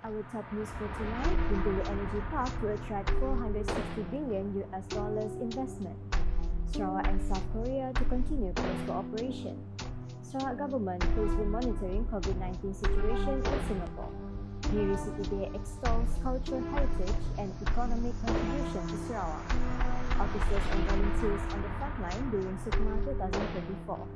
Our top news for tonight, Bintulu Energy Park to attract $460 billion investment. Sarawak and South Korea to continue close cooperation. Sarawak government closely monitoring COVID-19 situation in Singapore. City Day extols cultural heritage and economic contribution to Sarawak. Officers and volunteers on the front line during SUKMA 2024.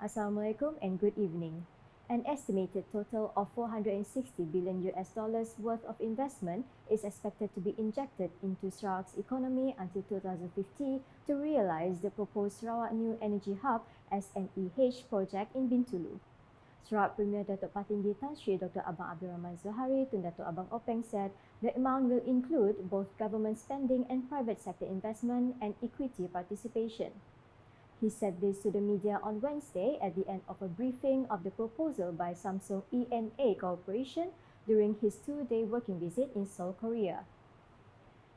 Assalamualaikum and good evening. An estimated total of $460 billion worth of investment is expected to be injected into Sarawak's economy until 2050 to realise the proposed Sarawak New Energy Hub SNEH project in Bintulu. Sarawak Premier Datuk Patinggi Tan Sri Dr. Abang Abdul Rahman Zohari Tun Datuk Abang Openg said the amount will include both government spending and private sector investment and equity participation. He said this to the media on Wednesday at the end of a briefing of the proposal by Samsung E&A Corporation during his two-day working visit in Seoul, Korea.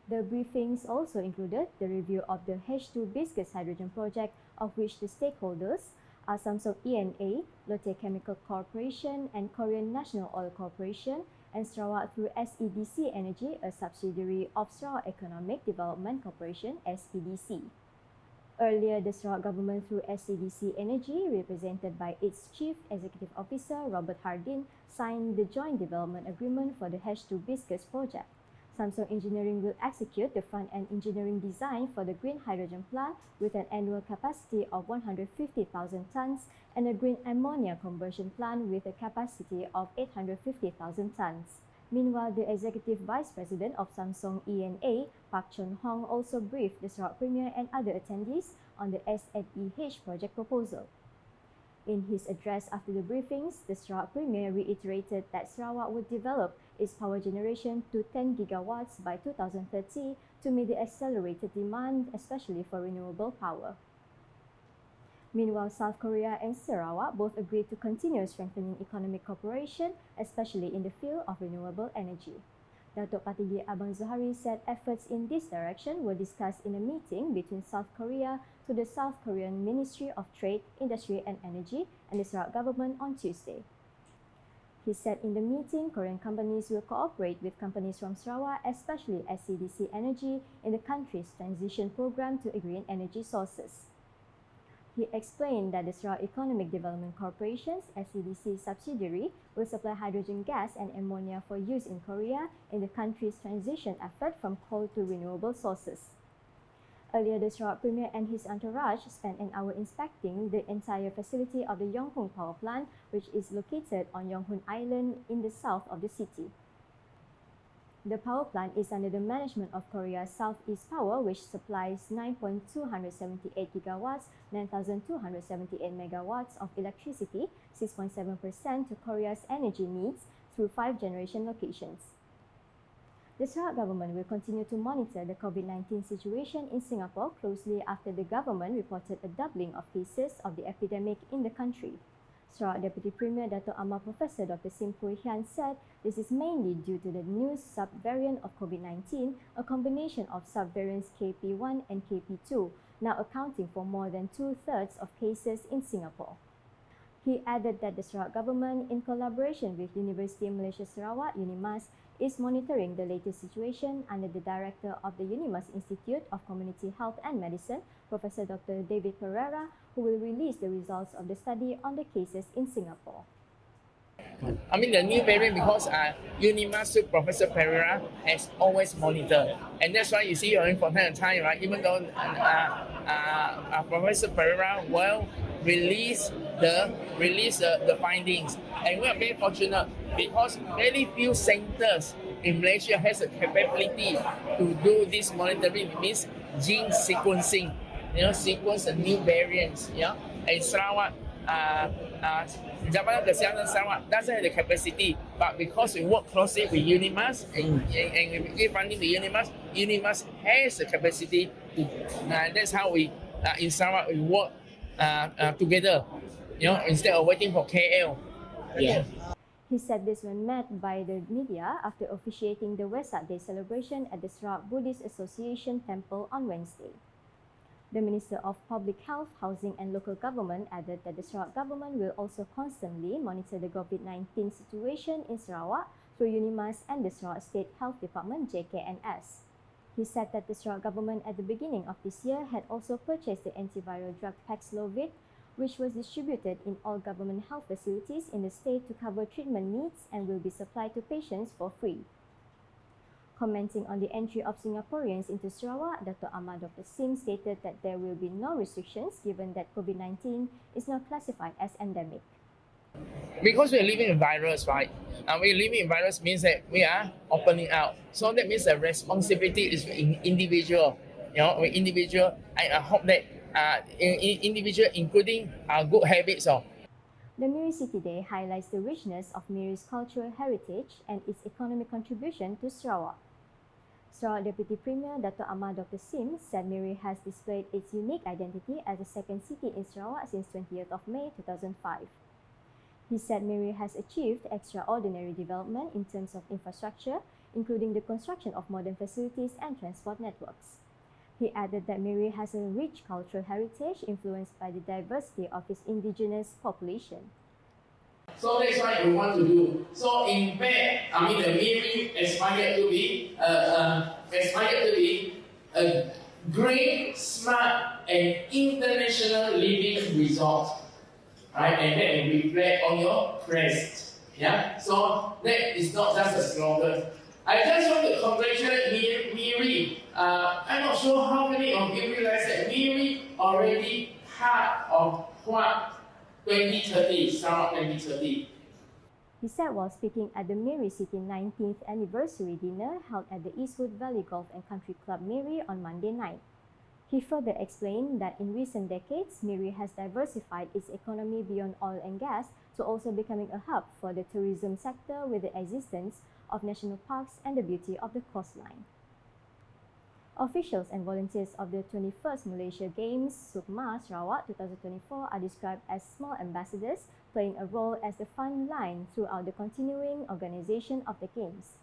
The briefings also included the review of the H2 Biscuits hydrogen project, of which the stakeholders are Samsung E&A, Lotte Chemical Corporation and Korean National Oil Corporation, and Sarawak through SEDC Energy, a subsidiary of Sarawak Economic Development Corporation (SEDC). Earlier, the Sarawak government through SEDC Energy, represented by its Chief Executive Officer Robert Hardin, signed the joint development agreement for the H2 Biscuits project. Samsung Engineering will execute the front-end engineering design for the green hydrogen plant with an annual capacity of 150,000 tonnes and a green ammonia conversion plant with a capacity of 850,000 tonnes. Meanwhile, the Executive Vice President of Samsung E&A, Park Chun Hong, also briefed the Sarawak Premier and other attendees on the SNEH project proposal. In his address after the briefings, the Sarawak Premier reiterated that Sarawak would develop its power generation to 10 gigawatts by 2030 to meet the accelerated demand, especially for renewable power. Meanwhile, South Korea and Sarawak both agreed to continue strengthening economic cooperation, especially in the field of renewable energy. Datuk Patinggi Abang Zohari said efforts in this direction were discussed in a meeting between South Korea to the South Korean Ministry of Trade, Industry and Energy and the Sarawak government on Tuesday. He said in the meeting, Korean companies will cooperate with companies from Sarawak, especially SEDC Energy, in the country's transition program to green energy sources. He explained that the Sarawak Economic Development Corporation's SEDC subsidiary will supply hydrogen gas and ammonia for use in Korea in the country's transition effort from coal to renewable sources. Earlier, the Sarawak Premier and his entourage spent an hour inspecting the entire facility of the Yonghun Power Plant, which is located on Yonghun Island in the south of the city. The power plant is under the management of Korea's Southeast Power, which supplies 9.278 gigawatts, 9,278 megawatts of electricity, 6.7% to Korea's energy needs through 5 generation locations. The Sarawak government will continue to monitor the COVID-19 situation in Singapore closely after the government reported a doubling of cases of the epidemic in the country. Sarawak Deputy Premier Dato' Amar Professor Dr. Sim Pui Hian said this is mainly due to the new subvariant of COVID-19, a combination of subvariants KP1 and KP2, now accounting for more than two-thirds of cases in Singapore. He added that the Sarawak government, in collaboration with University Malaysia Sarawak, UNIMAS, is monitoring the latest situation under the Director of the UNIMAS Institute of Community Health and Medicine, Professor Dr. David Pereira, who will release the results of the study on the cases in Singapore. I mean the new variant because UNIMAS Professor Pereira has always monitored, and that's why you see from time to time, right? Even though Professor Pereira will release the findings, and we are very fortunate because very few centers in Malaysia has the capability to do this monitoring. It means gene sequencing, sequence the new variants, and Sarawak. Jabatan Kesihatan Sarawak doesn't have the capacity, but because we work closely with UNIMAS and we give funding to UNIMAS has the capacity to. That's how we in Sarawak we work together, instead of waiting for KL. Yeah. He said this when met by the media after officiating the Wesak Day celebration at the Sarawak Buddhist Association Temple on Wednesday. The Minister of Public Health, Housing and Local Government added that the Sarawak government will also constantly monitor the COVID-19 situation in Sarawak through UNIMAS and the Sarawak State Health Department JKNS. He said that the Sarawak government at the beginning of this year had also purchased the antiviral drug Paxlovid, which was distributed in all government health facilities in the state to cover treatment needs and will be supplied to patients for free. Commenting on the entry of Singaporeans into Sarawak, Dr. Ahmad Dr. Sim stated that there will be no restrictions given that COVID-19 is now classified as endemic. Because we're living in virus, right? And we living in virus means that we are opening out. So that means the responsibility is individual. Individual. I hope that individual, including good habits. The Miri City Day highlights the richness of Miri's cultural heritage and its economic contribution to Sarawak. Sarawak Deputy Premier Dr. Ahmad Dr. Sim said Miri has displayed its unique identity as the second city in Sarawak since 20th of May 2005. He said Miri has achieved extraordinary development in terms of infrastructure, including the construction of modern facilities and transport networks. He added that Miri has a rich cultural heritage influenced by the diversity of its indigenous population. So that's what we want to do. So in fact, the Miri aspired to be a great, smart, and international living resort. Right, and that will reflect on your crest. Yeah, so that is not just a slogan. I just want to congratulate Miri. I'm not sure how many of you realize that Miri already part of what 2030, Sarawak 2030. He said while speaking at the Miri City 19th anniversary dinner held at the Eastwood Valley Golf and Country Club Miri on Monday night. He further explained that in recent decades, Miri has diversified its economy beyond oil and gas to also becoming a hub for the tourism sector with the existence of national parks and the beauty of the coastline. Officials and volunteers of the 21st Malaysia Games, SUKMA Sarawak 2024 are described as small ambassadors playing a role as the front line throughout the continuing organisation of the Games.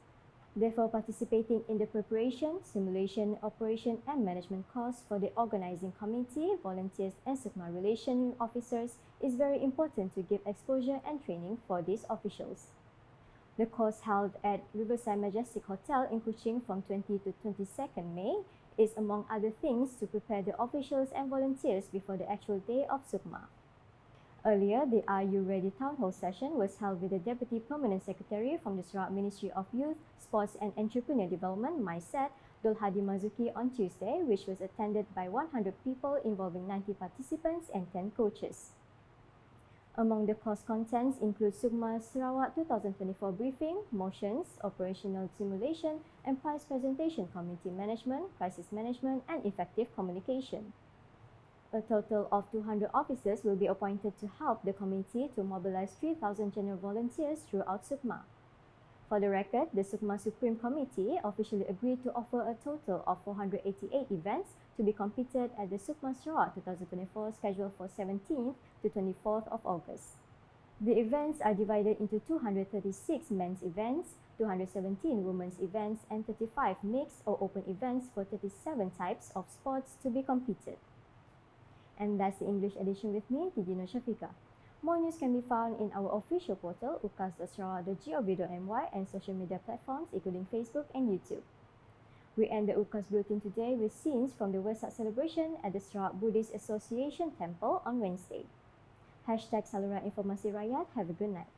Therefore, participating in the preparation, simulation, operation and management course for the organising committee, volunteers and SUKMA relation officers is very important to give exposure and training for these officials. The course held at Riverside Majestic Hotel in Kuching from 20 to 22nd May is among other things to prepare the officials and volunteers before the actual day of SUKMA. Earlier, the Are You Ready Town Hall session was held with the Deputy Permanent Secretary from the Sarawak Ministry of Youth, Sports and Entrepreneur Development, MySET, Dul Hadi Mazuki on Tuesday, which was attended by 100 people involving 90 participants and 10 coaches. Among the course contents include SUKMA Sarawak 2024 briefing, motions, operational simulation, and prize presentation, community management, crisis management, and effective communication. A total of 200 officers will be appointed to help the committee to mobilize 3,000 general volunteers throughout SUKMA. For the record, the SUKMA Supreme Committee officially agreed to offer a total of 488 events to be competed at the SUKMA Sarawak 2024 scheduled for 17th to 24th of August. The events are divided into 236 men's events, 217 women's events, and 35 mixed or open events for 37 types of sports to be competed. And that's the English edition with me, Didi Nursyafiqah. More news can be found in our official portal, ukas.sarawak.gov.my, and social media platforms including Facebook and YouTube. We end the UKAS Bulletin today with scenes from the Wesak celebration at the Sarawak Buddhist Association Temple on Wednesday. #Saluran Informasi Rakyat. Have a good night.